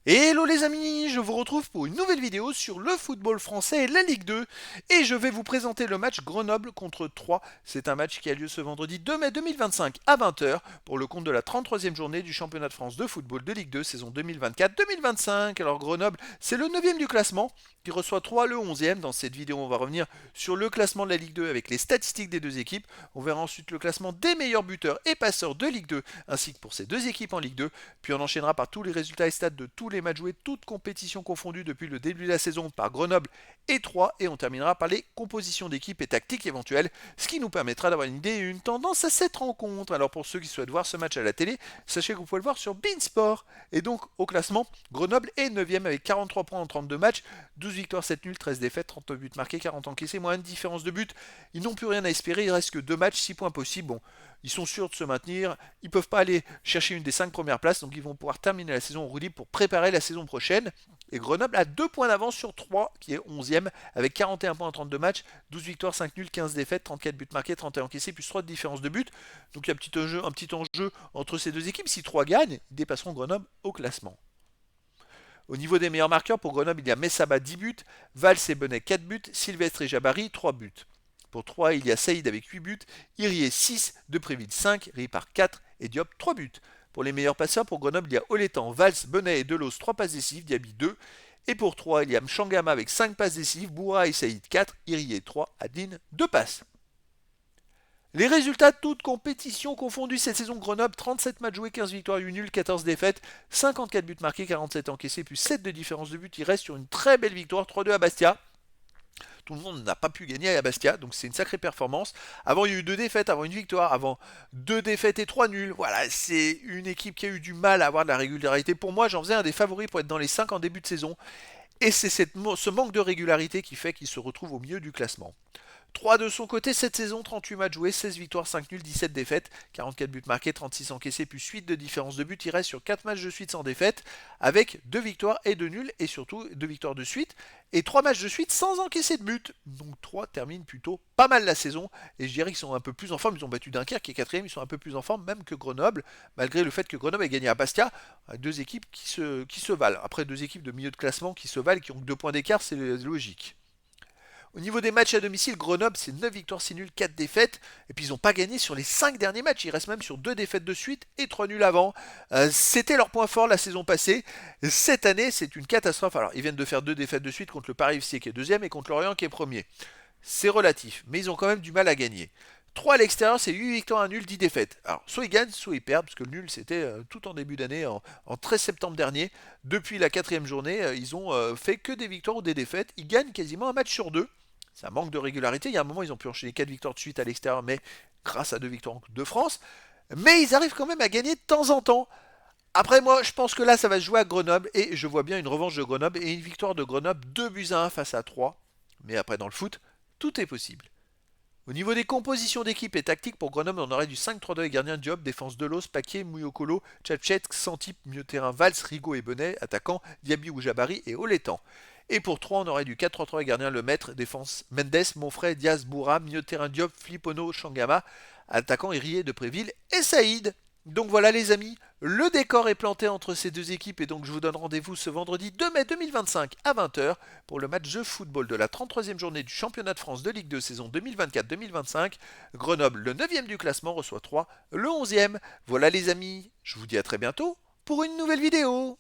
Hello les amis, je vous retrouve pour une nouvelle vidéo sur le football français et la Ligue 2 et je vais vous présenter le match Grenoble contre Troyes. C'est un match qui a lieu ce vendredi 2 mai 2025 à 20h pour le compte de la 33e journée du championnat de France de football de Ligue 2 saison 2024-2025. Alors Grenoble, c'est le 9e du classement qui reçoit Troyes le 11e. Dans cette vidéo, on va revenir sur le classement de la Ligue 2 avec les statistiques des deux équipes. On verra ensuite le classement des meilleurs buteurs et passeurs de Ligue 2 ainsi que pour ces deux équipes en Ligue 2. Puis on enchaînera par tous les résultats et stats de tous les matchs joués, toutes compétitions confondues depuis le début de la saison par Grenoble et Troyes, et on terminera par les compositions d'équipes et tactiques éventuelles, ce qui nous permettra d'avoir une idée et une tendance à cette rencontre. Alors pour ceux qui souhaitent voir ce match à la télé, sachez que vous pouvez le voir sur Beansport. Et donc au classement, Grenoble est 9ème avec 43 points en 32 matchs, 12 victoires, 7 nuls, 13 défaites, 39 buts marqués, 40 encaissés, moins de différence de but. Ils n'ont plus rien à espérer, il reste que 2 matchs, 6 points possibles. Bon, ils sont sûrs de se maintenir, ils ne peuvent pas aller chercher une des 5 premières places, donc ils vont pouvoir terminer la saison en roue libre pour préparer la saison prochaine. Et Grenoble a 2 points d'avance sur 3, qui est 11ème, avec 41 points en 32 matchs, 12 victoires, 5 nuls, 15 défaites, 34 buts marqués, 31 encaissés, plus 3 de différence de but. Donc il y a un petit enjeu entre ces deux équipes. Si 3 gagnent, ils dépasseront Grenoble au classement. Au niveau des meilleurs marqueurs, pour Grenoble, il y a Messaba 10 buts, Valls et Benet 4 buts, Sylvestre et Jabari 3 buts. Pour 3, il y a Saïd avec 8 buts, Irié 6, Depréville 5, Ripard 4 et Diop 3 buts. Pour les meilleurs passeurs, pour Grenoble, il y a Olétan, Valls, Benet et Delos 3 passes décisives, Diaby 2. Et pour 3, il y a Mchangama avec 5 passes décisives, Boura et Saïd 4, Irié 3, Adine 2 passes. Les résultats de toutes compétitions confondues cette saison: Grenoble, 37 matchs joués, 15 victoires, 8 nuls, 14 défaites, 54 buts marqués, 47 encaissés, plus 7 de différence de but. Il reste sur une très belle victoire, 3-2 à Bastia. Tout le monde n'a pas pu gagner à Bastia, donc c'est une sacrée performance. Avant, il y a eu 2 défaites, avant une victoire, avant 2 défaites et 3 nuls. Voilà, c'est une équipe qui a eu du mal à avoir de la régularité. Pour moi, j'en faisais un des favoris pour être dans les 5 en début de saison. Et c'est ce manque de régularité qui fait qu'il se retrouve au milieu du classement. 3 de son côté cette saison, 38 matchs joués, 16 victoires, 5 nuls, 17 défaites, 44 buts marqués, 36 encaissés, plus 8 de différence de but. Il reste sur 4 matchs de suite sans défaite, avec 2 victoires et 2 nuls, et surtout 2 victoires de suite, et 3 matchs de suite sans encaisser de but. Donc 3 terminent plutôt pas mal la saison, et je dirais qu'ils sont un peu plus en forme. Ils ont battu Dunkerque qui est 4ème, ils sont un peu plus en forme même que Grenoble, malgré le fait que Grenoble ait gagné à Bastia, avec deux équipes qui se valent. Après, deux équipes de milieu de classement qui se valent, qui ont 2 points d'écart, c'est logique. Au niveau des matchs à domicile, Grenoble, c'est 9 victoires, 6 nuls, 4 défaites. Et puis ils n'ont pas gagné sur les 5 derniers matchs. Ils restent même sur 2 défaites de suite et 3 nuls avant. C'était leur point fort la saison passée. Cette année, c'est une catastrophe. Alors, ils viennent de faire 2 défaites de suite contre le Paris FC qui est deuxième et contre l'Orient qui est premier. C'est relatif, mais ils ont quand même du mal à gagner. 3 à l'extérieur, c'est 8 victoires, 1 nul, 10 défaites. Alors, soit ils gagnent, soit ils perdent, parce que le nul, c'était tout en début d'année, en 13 septembre dernier. Depuis la 4ème journée, ils ont fait que des victoires ou des défaites. Ils gagnent quasiment un match sur 2. Ça manque de régularité. Il y a un moment, ils ont pu enchaîner 4 victoires de suite à l'extérieur, mais grâce à 2 victoires de France. Mais ils arrivent quand même à gagner de temps en temps. Après, moi, je pense que là, ça va se jouer à Grenoble, et je vois bien une revanche de Grenoble et une victoire de Grenoble 2 buts à 1 face à 3. Mais après, dans le foot, tout est possible. Au niveau des compositions d'équipe et tactiques, pour Grenoble, on aurait du 5-3-2 avec gardien Diop, défense Delos, Paquet, Mouyokolo, Tchatchet, Xantip, milieu terrain Valls, Rigaud et Benet, attaquant Diaby ou Jabari et Olétan. Et pour 3, on aurait du 4-3-3 avec gardien Lemaître, défense Mendes, Monfray, Diaz, Boura, milieu de terrain Diop, Flippono, Changama, attaquant Irié, Depréville et Saïd. Donc voilà les amis, le décor est planté entre ces deux équipes et donc je vous donne rendez-vous ce vendredi 2 mai 2025 à 20h pour le match de football de la 33e journée du championnat de France de Ligue 2 saison 2024-2025. Grenoble, le 9e du classement, reçoit 3, le 11e. Voilà les amis, je vous dis à très bientôt pour une nouvelle vidéo.